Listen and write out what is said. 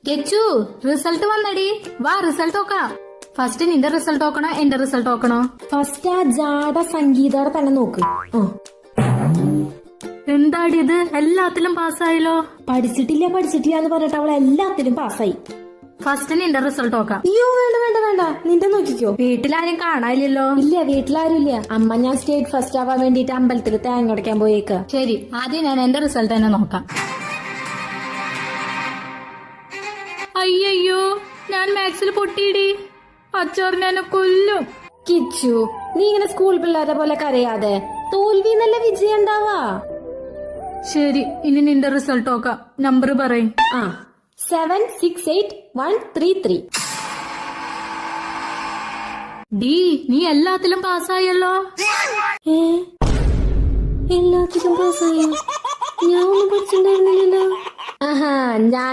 കെച്ചു result വന്നടി, വാ result നോക്കാം. First നിന്റെ റിസൾട്ട് നോക്കണോ എന്റെ റിസൾട്ട് നോക്കണോ? ഫസ്റ്റ് ആ ജാട സംഗീതയുടെ തന്നെ നോക്ക്. എന്താടി ഇത്, എല്ലാത്തിലും പാസ്സായല്ലോ. പഠിച്ചിട്ടില്ല എന്ന് പറഞ്ഞിട്ട് അവൾ എല്ലാത്തിലും പാസ്സായി. ഫസ്റ്റ് നിന്റെ റിസൾട്ട് നോക്കാം. അയ്യോ വേണ്ട വേണ്ട വേണ്ട, നിന്റെ നോക്കിക്കോ. വീട്ടിലാരും കാണാനില്ലല്ലോ. ഇല്ല, വീട്ടിലാരും ഇല്ല. അമ്മ ഞാൻ സ്റ്റേറ്റ് ഫസ്റ്റ് ആവാൻ വേണ്ടിട്ട് അമ്പലത്തിൽ തേങ്ങ ഉടയ്ക്കാൻ പോയേക്ക. ശരി, ആദ്യം ഞാൻ എന്റെ റിസൾട്ട് തന്നെ നോക്കാം. അയ്യോ, ഞാൻ മാത്സിൽ പൊട്ടിയിടി. അച്ചാറിനെ എന്നെ കൊല്ലും. കിച്ചു, നീ ഇങ്ങനെ സ്കൂൾ പിള്ളേരെ പോലെ കരയാതെ. തോൽവി നല്ല വിജയം ഉണ്ടാവാ. ശരി, ഇനി നിന്റെ റിസൾട്ട് നോക്കാം. നമ്പർ പറയും. 768133. ഡി, നീ എല്ലാത്തിലും പാസ്സായല്ലോ. എല്ലാത്തിലും പാസ്സായോ? ഞാൻ ഒന്നും പഠിച്ചിട്ടുണ്ടായിരുന്നില്ലല്ലോ. ഞാൻ